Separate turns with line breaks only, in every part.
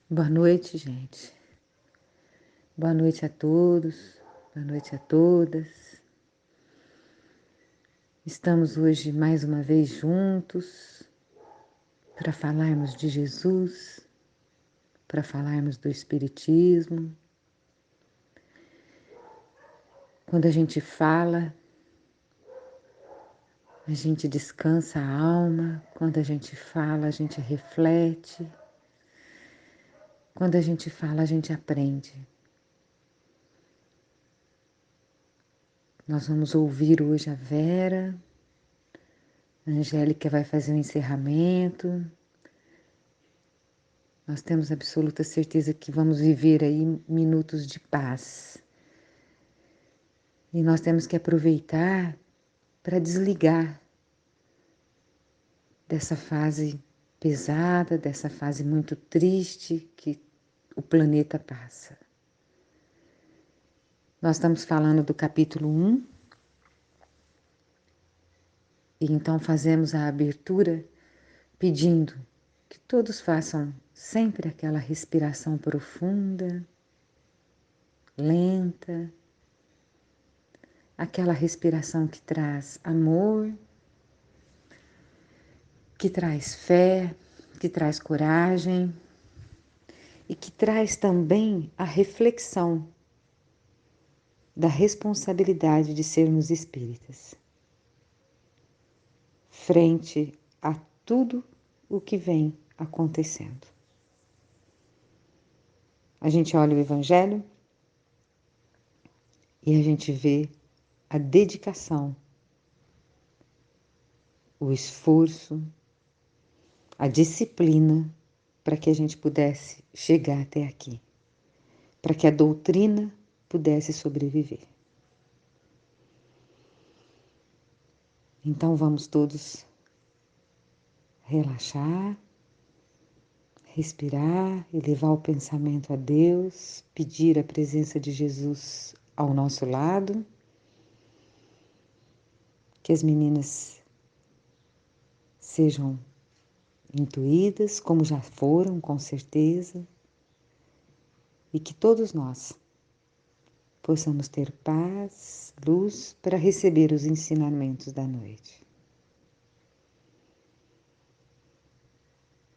Boa noite, gente. Boa noite a todos, boa noite a todas. Estamos hoje mais uma vez juntos para falarmos de Jesus, para falarmos do Espiritismo. Quando a gente fala, a gente descansa a alma. Quando a gente fala, a gente reflete. Quando a gente fala, a gente aprende. Nós vamos ouvir hoje a Vera. A Angélica vai fazer o encerramento. Nós temos absoluta certeza que vamos viver aí minutos de paz. E nós temos que aproveitar para desligar dessa fase pesada, dessa fase muito triste que o planeta passa. Nós estamos falando do capítulo 1, e então fazemos a abertura pedindo que todos façam sempre aquela respiração profunda, lenta, aquela respiração que traz amor, que traz fé, que traz coragem e que traz também a reflexão da responsabilidade de sermos espíritas frente a tudo o que vem acontecendo. A gente olha o Evangelho e a gente vê a dedicação, o esforço, a disciplina para que a gente pudesse chegar até aqui, para que a doutrina pudesse sobreviver. Então vamos todos relaxar, respirar, elevar o pensamento a Deus, pedir a presença de Jesus ao nosso lado, que as meninas sejam intuídas, como já foram, com certeza, e que todos nós possamos ter paz, luz para receber os ensinamentos da noite.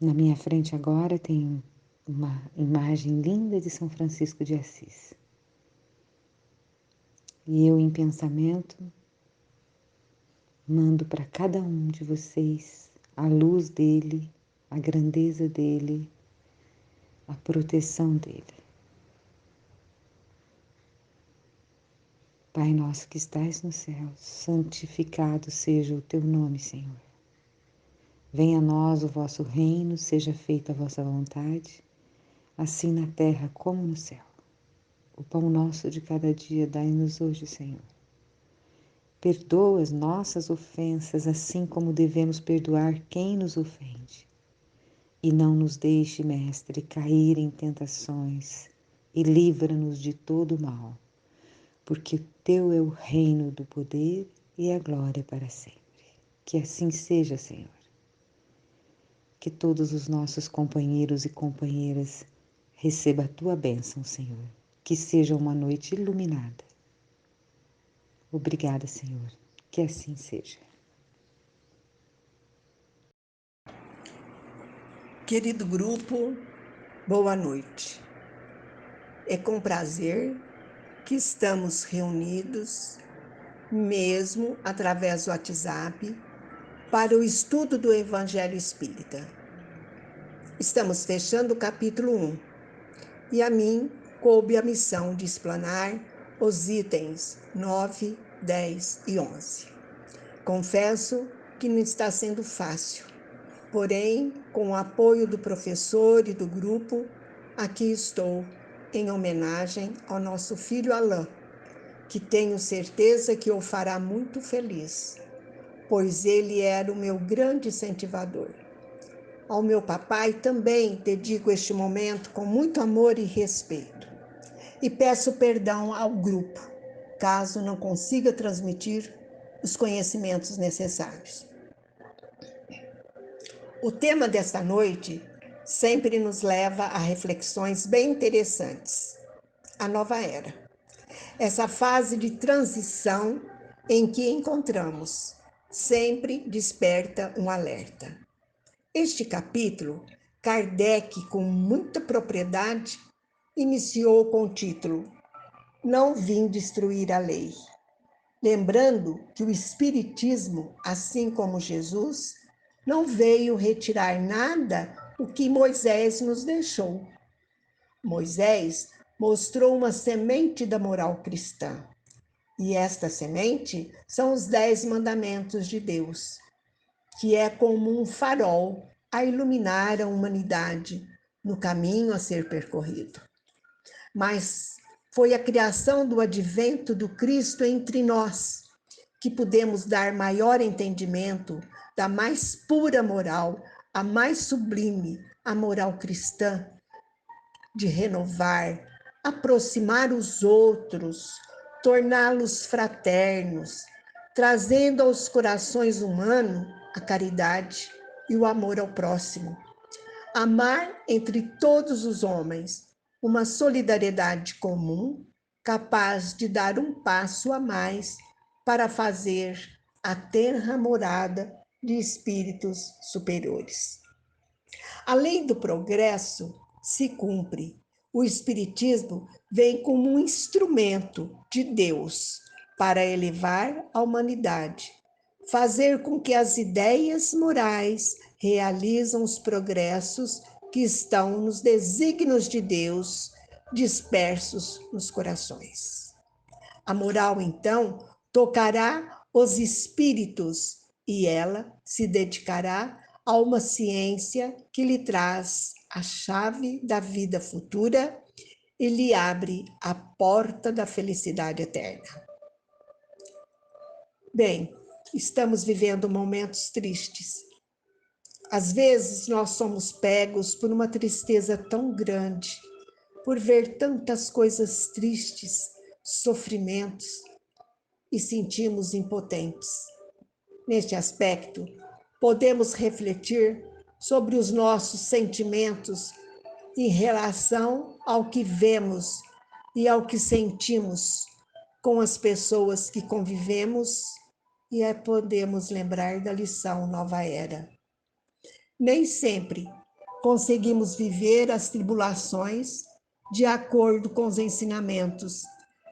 Na minha frente agora tem uma imagem linda de São Francisco de Assis. E eu, em pensamento, mando para cada um de vocês a luz dele, a grandeza dele, a proteção dele. Pai nosso que estais no céu, santificado seja o teu nome, Senhor. Venha a nós o vosso reino, seja feita a vossa vontade, assim na terra como no céu. O pão nosso de cada dia dai-nos hoje, Senhor. Perdoa as nossas ofensas, assim como devemos perdoar quem nos ofende. E não nos deixe, Mestre, cair em tentações, e livra-nos de todo o mal, porque teu é o reino do poder e a glória para sempre. Que assim seja, Senhor. Que todos os nossos companheiros e companheiras recebam a tua bênção, Senhor. Que seja uma noite iluminada. Obrigada, Senhor. Que assim seja.
Querido grupo, boa noite. É com prazer que estamos reunidos, mesmo através do WhatsApp, para o estudo do Evangelho Espírita. Estamos fechando o capítulo 1 e a mim coube a missão de explanar os itens 9, 10 e 11. Confesso que não está sendo fácil, porém, com o apoio do professor e do grupo, aqui estou em homenagem ao nosso filho Alain, que tenho certeza que o fará muito feliz, pois ele era o meu grande incentivador. Ao meu papai também dedico este momento com muito amor e respeito. E peço perdão ao grupo, caso não consiga transmitir os conhecimentos necessários. O tema desta noite sempre nos leva a reflexões bem interessantes. A nova era. Essa fase de transição em que encontramos sempre desperta um alerta. Este capítulo, Kardec, com muita propriedade, iniciou com o título Não vim destruir a lei. Lembrando que o Espiritismo, assim como Jesus, não veio retirar nada o que Moisés nos deixou. Moisés mostrou uma semente da moral cristã. E esta semente são os 10 mandamentos de Deus, que é como um farol a iluminar a humanidade no caminho a ser percorrido. Mas foi a criação do advento do Cristo entre nós que pudemos dar maior entendimento da mais pura moral, a mais sublime, a moral cristã, de renovar, aproximar os outros, torná-los fraternos, trazendo aos corações humanos a caridade e o amor ao próximo. Amar entre todos os homens, uma solidariedade comum, capaz de dar um passo a mais para fazer a terra morada de espíritos superiores. A lei do progresso se cumpre. O Espiritismo vem como um instrumento de Deus para elevar a humanidade, fazer com que as ideias morais realizem os progressos que estão nos desígnios de Deus dispersos nos corações. A moral, então, tocará os espíritos e ela se dedicará a uma ciência que lhe traz a chave da vida futura e lhe abre a porta da felicidade eterna. Bem, estamos vivendo momentos tristes. Às vezes nós somos pegos por uma tristeza tão grande, por ver tantas coisas tristes, sofrimentos, e sentimos impotentes. Neste aspecto, podemos refletir sobre os nossos sentimentos em relação ao que vemos e ao que sentimos com as pessoas que convivemos e podemos lembrar da lição Nova Era. Nem sempre conseguimos viver as tribulações de acordo com os ensinamentos.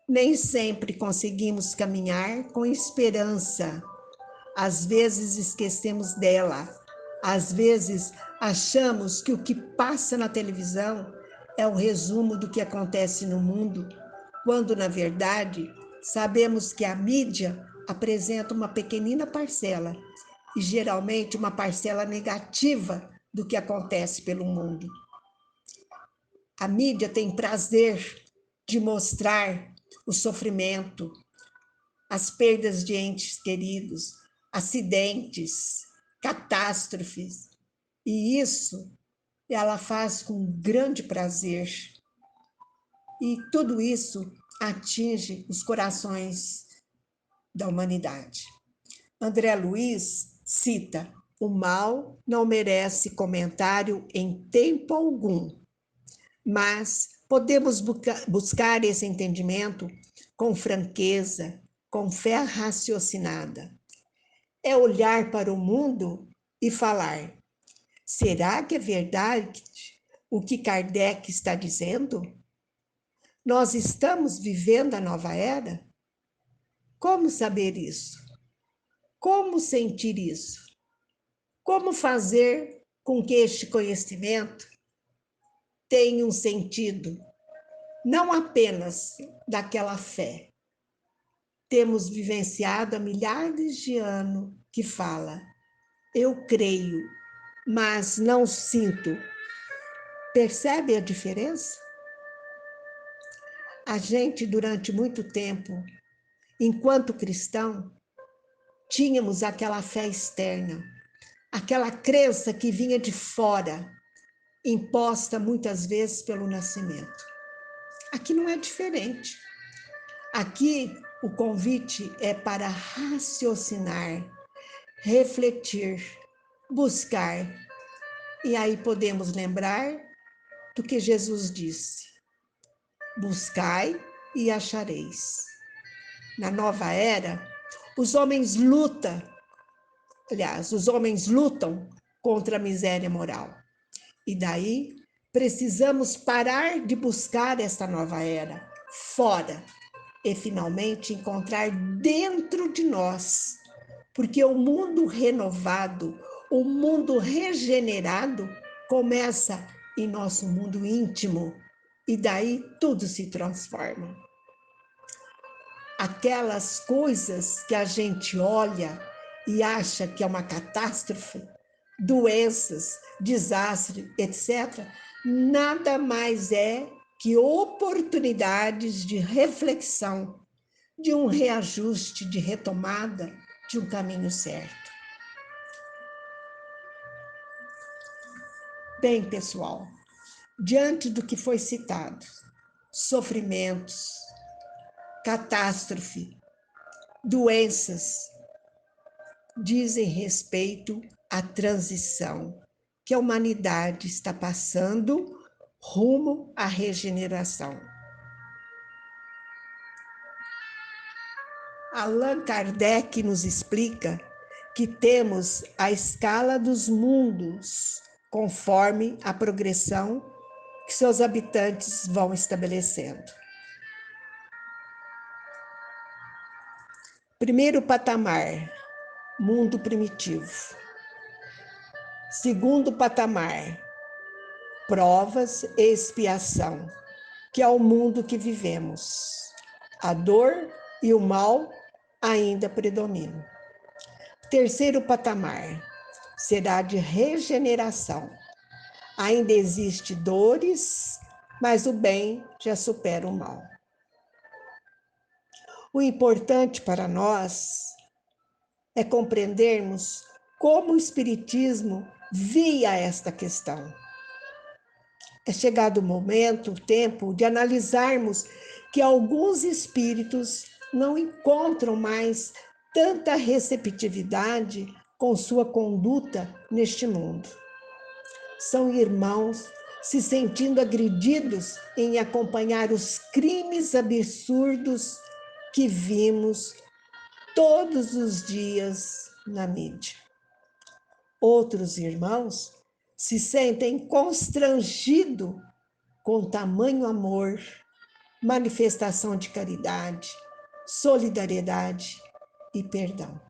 Nem sempre conseguimos caminhar com esperança. Às vezes esquecemos dela. Às vezes achamos que o que passa na televisão é o resumo do que acontece no mundo, quando, na verdade, sabemos que a mídia apresenta uma pequenina parcela, e geralmente uma parcela negativa do que acontece pelo mundo. A mídia tem prazer de mostrar o sofrimento, as perdas de entes queridos, acidentes, catástrofes. E isso ela faz com grande prazer. E tudo isso atinge os corações da humanidade. André Luiz cita: o mal não merece comentário em tempo algum, mas podemos buscar esse entendimento com franqueza, com fé raciocinada. É olhar para o mundo e falar: será que é verdade o que Kardec está dizendo? Nós estamos vivendo a nova era? Como saber isso? Como sentir isso? Como fazer com que este conhecimento tenha um sentido, não apenas daquela fé? Temos vivenciado há milhares de anos que fala: eu creio, mas não sinto. Percebe a diferença? A gente, durante muito tempo, enquanto cristão, tínhamos aquela fé externa, aquela crença que vinha de fora, imposta muitas vezes pelo nascimento. Aqui não é diferente. Aqui o convite é para raciocinar, refletir, buscar E aí podemos lembrar do que Jesus disse: buscai e achareis. Na nova era, os homens lutam contra a miséria moral. E daí precisamos parar de buscar esta nova era fora e finalmente encontrar dentro de nós, porque o mundo renovado, o mundo regenerado começa em nosso mundo íntimo e daí tudo se transforma. Aquelas coisas que a gente olha e acha que é uma catástrofe, doenças, desastre, etc., nada mais é que oportunidades de reflexão, de um reajuste, de retomada de um caminho certo. Bem, pessoal, diante do que foi citado, sofrimentos, catástrofe, doenças, dizem respeito à transição que a humanidade está passando rumo à regeneração. Allan Kardec nos explica que temos a escala dos mundos conforme a progressão que seus habitantes vão estabelecendo. Primeiro patamar, mundo primitivo. Segundo patamar, provas e expiação, que é o mundo que vivemos. A dor e o mal ainda predominam. Terceiro patamar será de regeneração. Ainda existe dores, mas o bem já supera o mal. O importante para nós é compreendermos como o Espiritismo via esta questão. É chegado o momento, o tempo, de analisarmos que alguns espíritos não encontram mais tanta receptividade com sua conduta neste mundo. São irmãos se sentindo agredidos em acompanhar os crimes absurdos que vimos todos os dias na mídia. Outros irmãos se sentem constrangidos com tamanho amor, manifestação de caridade, solidariedade e perdão.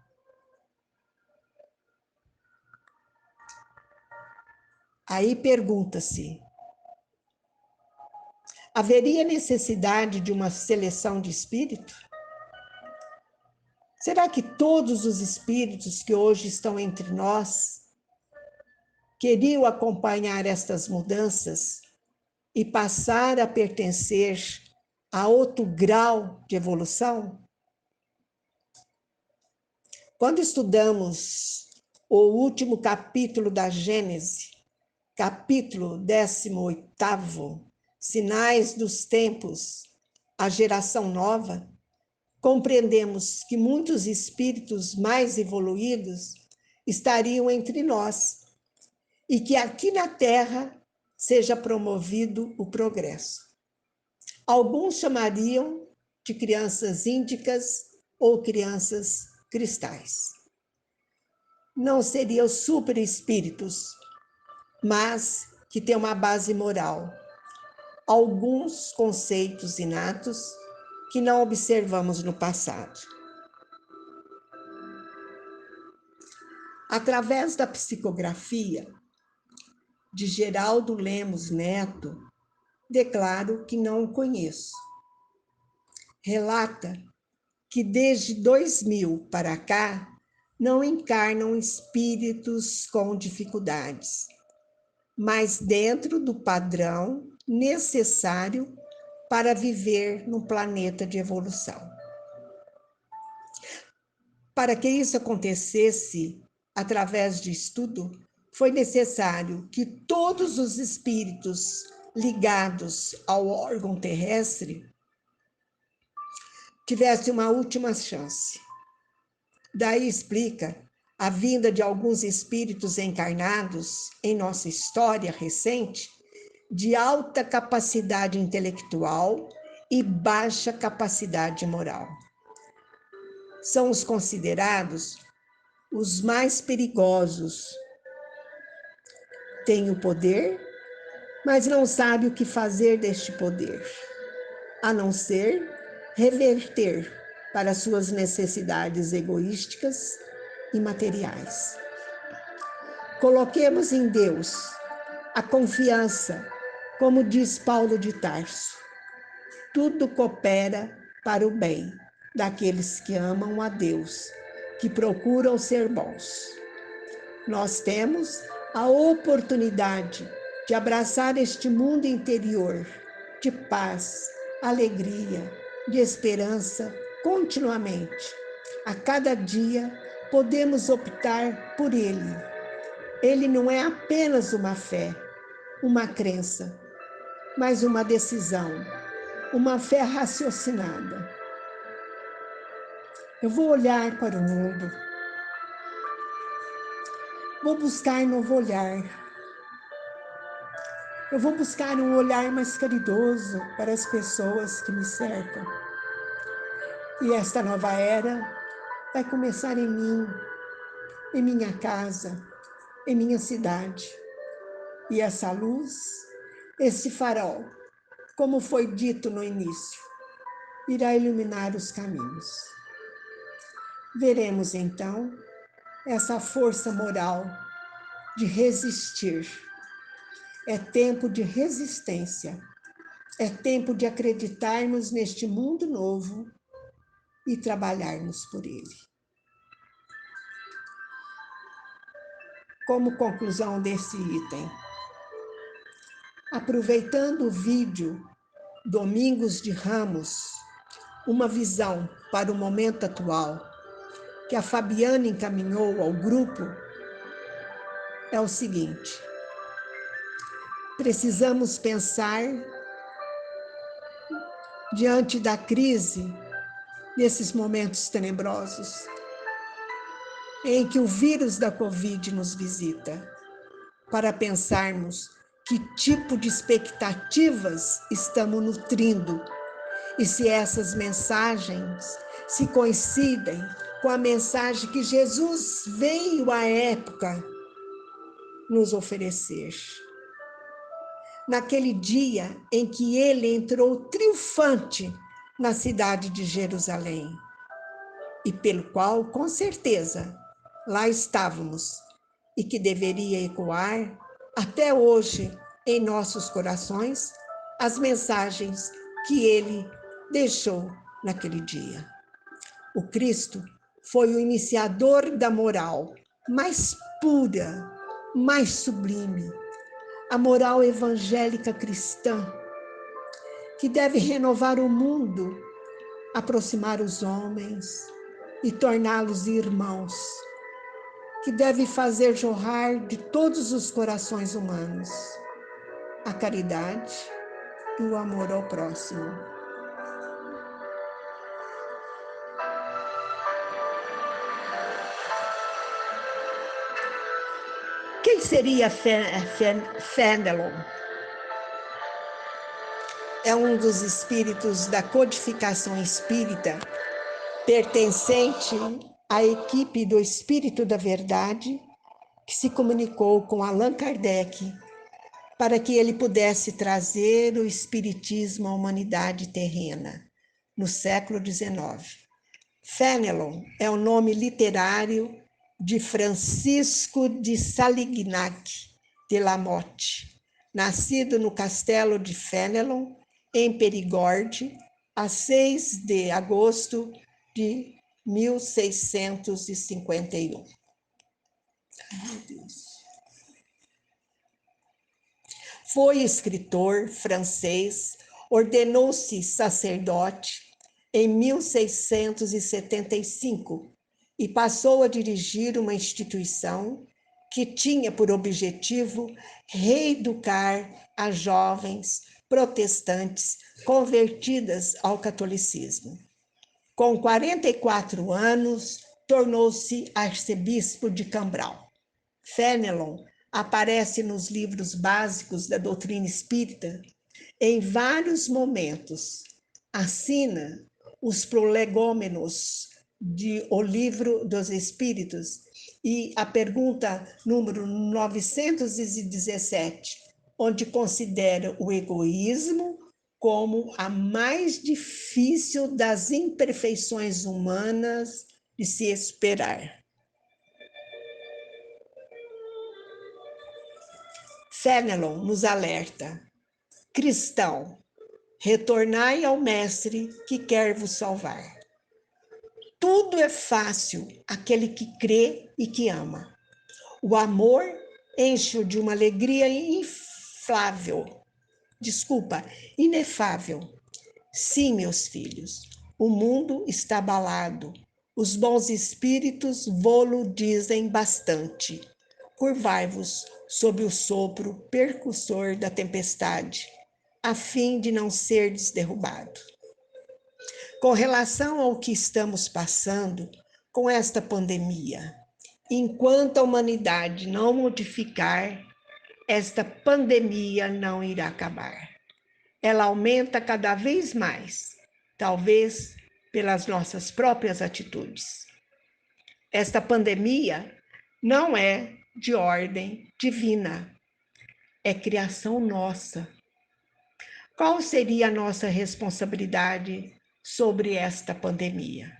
Aí pergunta-se: haveria necessidade de uma seleção de espírito? Será que todos os espíritos que hoje estão entre nós queriam acompanhar estas mudanças e passar a pertencer a outro grau de evolução? Quando estudamos o último capítulo da Gênese, capítulo 18º, Sinais dos Tempos, a geração nova, compreendemos que muitos espíritos mais evoluídos estariam entre nós e que aqui na Terra seja promovido o progresso. Alguns chamariam de crianças índicas ou crianças cristais. Não seriam super-espíritos, mas que têm uma base moral, alguns conceitos inatos que não observamos no passado. Através da psicografia de Geraldo Lemos Neto, declaro que não o conheço. Relata que desde 2000 para cá não encarnam espíritos com dificuldades, mas dentro do padrão necessário para viver no planeta de evolução. Para que isso acontecesse através de estudo, foi necessário que todos os espíritos ligados ao órgão terrestre tivessem uma última chance. Daí explica a vinda de alguns espíritos encarnados em nossa história recente, de alta capacidade intelectual e baixa capacidade moral. São os considerados os mais perigosos. Têm o poder, mas não sabem o que fazer deste poder, a não ser reverter para suas necessidades egoísticas e materiais. Coloquemos em Deus a confiança, como diz Paulo de Tarso. Tudo coopera para o bem daqueles que amam a Deus, que procuram ser bons. Nós temos a oportunidade de abraçar este mundo interior de paz, alegria, de esperança continuamente. A cada dia podemos optar por ele. Ele não é apenas uma fé, uma crença, mas uma decisão, uma fé raciocinada. Eu vou olhar para o mundo, vou buscar novo olhar. Eu vou buscar um olhar mais caridoso para as pessoas que me cercam. E esta nova era vai começar em mim, em minha casa, em minha cidade. E essa luz, esse farol, como foi dito no início, irá iluminar os caminhos. Veremos então essa força moral de resistir. É tempo de resistência. É tempo de acreditarmos neste mundo novo e trabalharmos por ele. Como conclusão desse item, aproveitando o vídeo Domingos de Ramos, uma visão para o momento atual, que a Fabiana encaminhou ao grupo, é o seguinte: precisamos pensar, diante da crise, nesses momentos tenebrosos, em que o vírus da Covid nos visita, para pensarmos que tipo de expectativas estamos nutrindo e se essas mensagens se coincidem com a mensagem que Jesus veio à época nos oferecer. Naquele dia em que ele entrou triunfante na cidade de Jerusalém, e pelo qual, com certeza, lá estávamos, e que deveria ecoar até hoje em nossos corações as mensagens que ele deixou naquele dia. O Cristo foi o iniciador da moral mais pura, mais sublime, a moral evangélica cristã, que deve renovar o mundo, aproximar os homens e torná-los irmãos, que deve fazer jorrar de todos os corações humanos a caridade e o amor ao próximo. Quem seria Fenelon? É um dos espíritos da codificação espírita, pertencente à equipe do Espírito da Verdade, que se comunicou com Allan Kardec para que ele pudesse trazer o espiritismo à humanidade terrena, no século XIX. Fenelon é o nome literário de Francisco de Salignac de La Motte, nascido no castelo de Fenelon, em Perigord, a 6 de agosto de 1651. Ai, meu Deus. Foi escritor francês, ordenou-se sacerdote em 1675 e passou a dirigir uma instituição que tinha por objetivo reeducar as jovens protestantes convertidas ao catolicismo. Com 44 anos, tornou-se arcebispo de Cambrai. Fenelon aparece nos livros básicos da doutrina espírita em vários momentos. Assina os prolegômenos de O Livro dos Espíritos e a pergunta número 917, onde considera o egoísmo como a mais difícil das imperfeições humanas de se esperar. Fenelon nos alerta: cristão, retornai ao Mestre que quer vos salvar. Tudo é fácil àquele que crê e que ama. O amor enche-o de uma alegria inefável. Sim, meus filhos, o mundo está abalado. Os bons espíritos vô-lo dizem bastante. Curvai-vos sob o sopro percussor da tempestade, a fim de não serdes derrubado. Com relação ao que estamos passando com esta pandemia, enquanto a humanidade não modificar, esta pandemia não irá acabar. Ela aumenta cada vez mais, talvez pelas nossas próprias atitudes. Esta pandemia não é de ordem divina, é criação nossa. Qual seria a nossa responsabilidade sobre esta pandemia?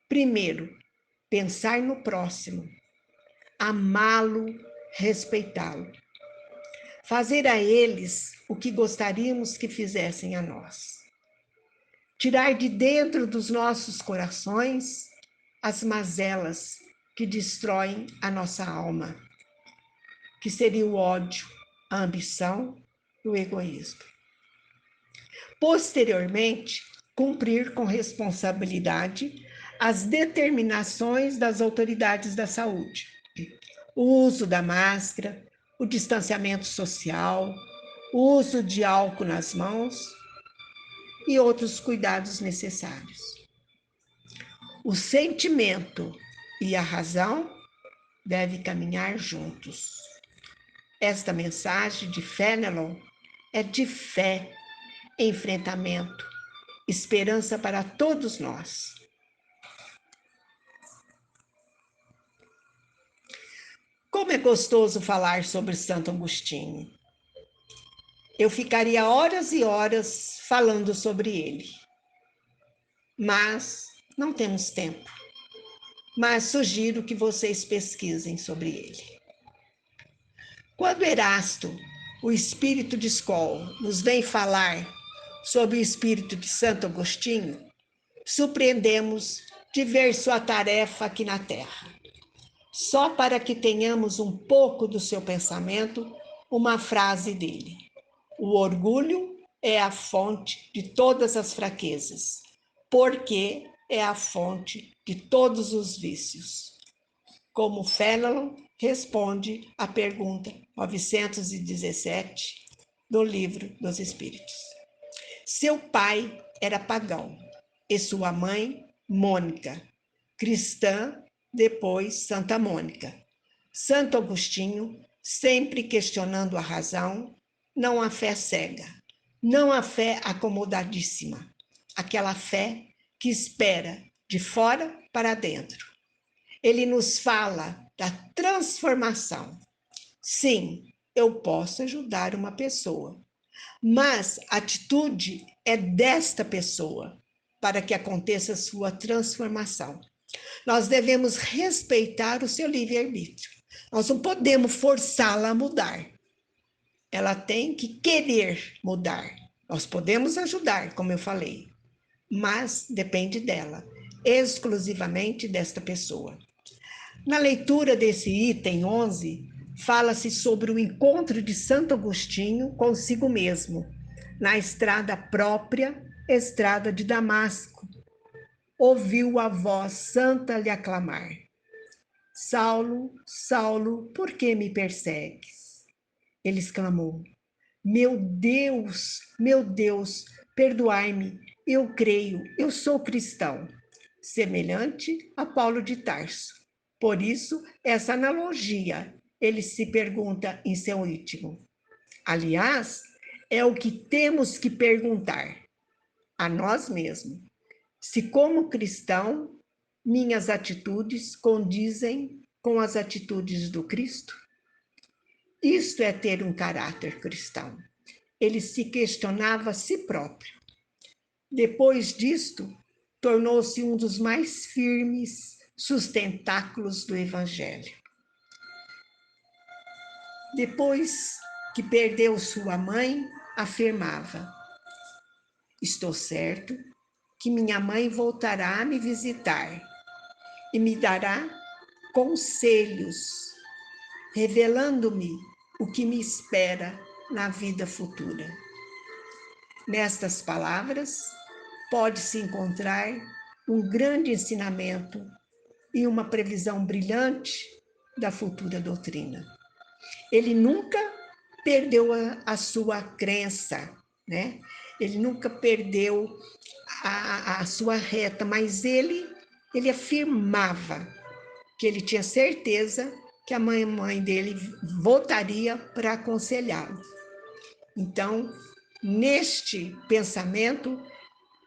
Primeiro, pensar no próximo, amá-lo, respeitá-lo. Fazer a eles o que gostaríamos que fizessem a nós. Tirar de dentro dos nossos corações as mazelas que destroem a nossa alma, que seria o ódio, a ambição e o egoísmo. Posteriormente, cumprir com responsabilidade as determinações das autoridades da saúde. O uso da máscara, o distanciamento social, o uso de álcool nas mãos e outros cuidados necessários. O sentimento e a razão devem caminhar juntos. Esta mensagem de Fenelon é de fé, enfrentamento, esperança para todos nós. Como é gostoso falar sobre Santo Agostinho. Eu ficaria horas e horas falando sobre ele. Mas não temos tempo. Mas sugiro que vocês pesquisem sobre ele. Quando Erasto, o espírito de Skol, nos vem falar sobre o espírito de Santo Agostinho, surpreendemos de ver sua tarefa aqui na Terra. Só para que tenhamos um pouco do seu pensamento, uma frase dele. O orgulho é a fonte de todas as fraquezas, porque é a fonte de todos os vícios. Como Fenelon responde à pergunta 917 do Livro dos Espíritos. Seu pai era pagão e sua mãe, Mônica, cristã, depois Santa Mônica. Santo Agostinho, sempre questionando a razão, não a fé cega, não a fé acomodadíssima, aquela fé que espera de fora para dentro. Ele nos fala da transformação. Sim, eu posso ajudar uma pessoa, mas a atitude é desta pessoa para que aconteça a sua transformação. Nós devemos respeitar o seu livre-arbítrio. Nós não podemos forçá-la a mudar. Ela tem que querer mudar. Nós podemos ajudar, como eu falei, mas depende dela, exclusivamente desta pessoa. Na leitura desse item 11, fala-se sobre o encontro de Santo Agostinho consigo mesmo, na estrada própria, estrada de Damasco. Ouviu a voz santa lhe aclamar: Saulo, Saulo, por que me persegues? Ele exclamou: meu Deus, perdoai-me, eu creio, eu sou cristão. semelhante a Paulo de Tarso. Por isso, essa analogia, ele se pergunta em seu íntimo. Aliás, é o que temos que perguntar a nós mesmos. Se, como cristão, minhas atitudes condizem com as atitudes do Cristo? Isto é ter um caráter cristão. Ele se questionava a si próprio. Depois disto, tornou-se um dos mais firmes sustentáculos do Evangelho. Depois que perdeu sua mãe, afirmava: estou certo que minha mãe voltará a me visitar e me dará conselhos, revelando-me o que me espera na vida futura. Nestas palavras, pode-se encontrar um grande ensinamento e uma previsão brilhante da futura doutrina. Ele nunca perdeu a sua crença, né? Ele nunca perdeu a sua reta, mas ele afirmava que ele tinha certeza que a mãe dele voltaria para aconselhá-lo. Então, neste pensamento,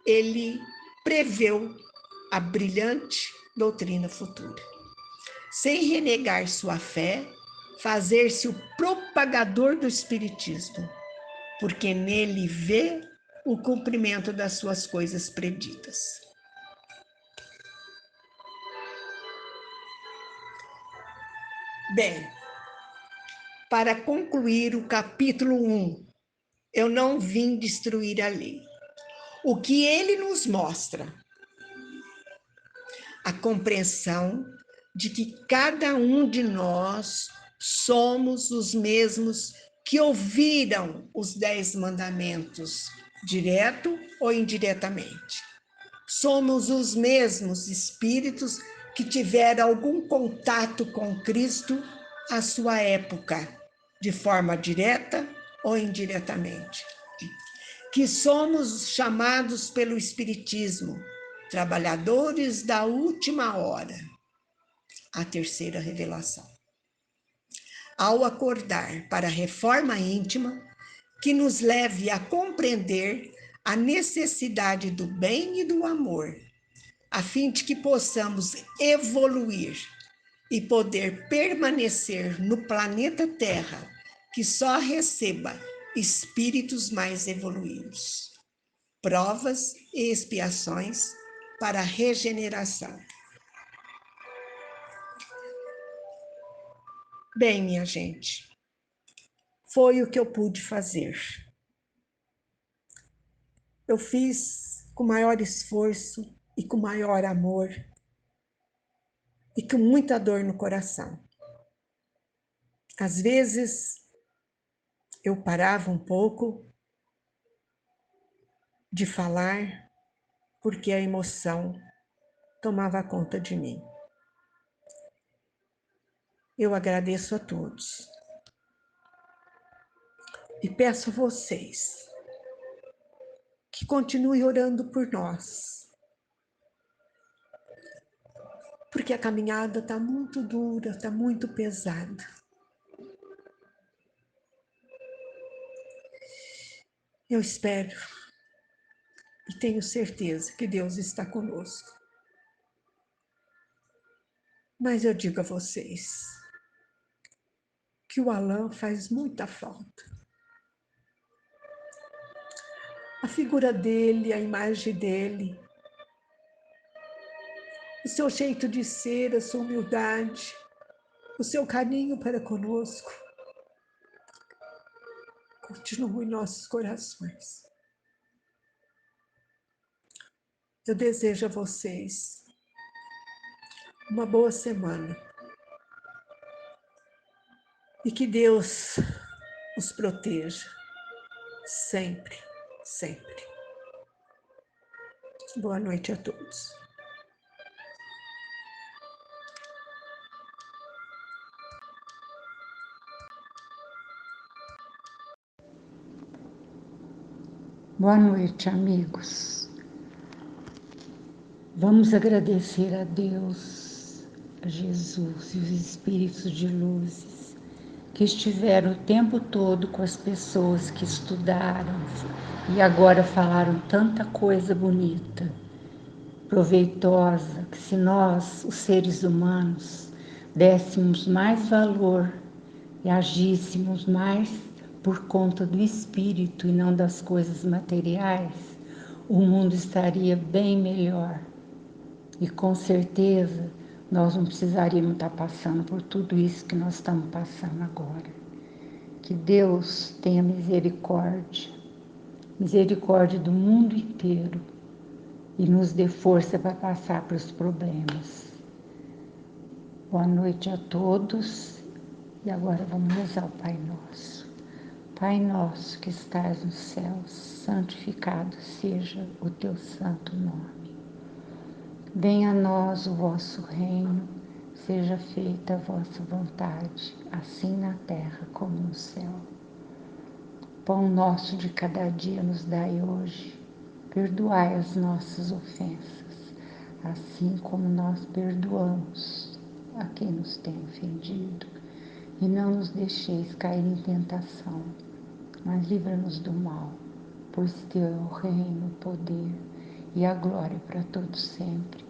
ele preveu a brilhante doutrina futura. Sem renegar sua fé, fazer-se o propagador do Espiritismo, porque nele vê o cumprimento das suas coisas preditas. Bem, para concluir o capítulo 1, eu não vim destruir a lei. O que ele nos mostra? A compreensão de que cada um de nós somos os mesmos que ouviram os 10 mandamentos, direto ou indiretamente. Somos os mesmos espíritos que tiveram algum contato com Cristo à sua época, de forma direta ou indiretamente. Que somos chamados pelo Espiritismo, trabalhadores da última hora, a terceira revelação. Ao acordar para a reforma íntima, que nos leve a compreender a necessidade do bem e do amor, a fim de que possamos evoluir e poder permanecer no planeta Terra, que só receba espíritos mais evoluídos. Provas e expiações para a regeneração. Bem, minha gente, foi o que eu pude fazer. Eu fiz com maior esforço e com maior amor e com muita dor no coração. Às vezes, eu parava um pouco de falar porque a emoção tomava conta de mim. Eu agradeço a todos e peço a vocês que continuem orando por nós, porque a caminhada está muito dura, está muito pesada. Eu espero e tenho certeza que Deus está conosco. Mas eu digo a vocês que o Alain faz muita falta. A figura dele, a imagem dele, o seu jeito de ser, a sua humildade, o seu carinho para conosco, continua em nossos corações. Eu desejo a vocês uma boa semana e que Deus os proteja sempre, sempre. Boa noite a todos.
Boa noite, amigos.
Vamos agradecer a Deus, a Jesus e os espíritos de luzes que estiveram o tempo todo com as pessoas que estudaram e agora falaram tanta coisa bonita, proveitosa, que se nós, os seres humanos, dessemos mais valor e agíssemos mais por conta do espírito e não das coisas materiais, o mundo estaria bem melhor. E com certeza nós não precisaríamos estar passando por tudo isso que nós estamos passando agora. Que Deus tenha misericórdia, misericórdia do mundo inteiro e nos dê força para passar pelos problemas. Boa noite a todos e agora vamos rezar o Pai Nosso. Pai nosso que estás nos céus, santificado seja o teu santo nome. Venha a nós o vosso reino, seja feita a vossa vontade, assim na terra como no céu. Pão nosso de cada dia nos dai hoje, perdoai as nossas ofensas, assim como nós perdoamos a quem nos tem ofendido. E não nos deixeis cair em tentação, mas livra-nos do mal, pois teu é o reino, o poder e a glória para todos sempre.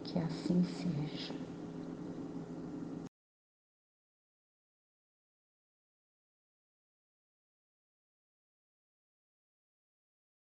Que assim seja.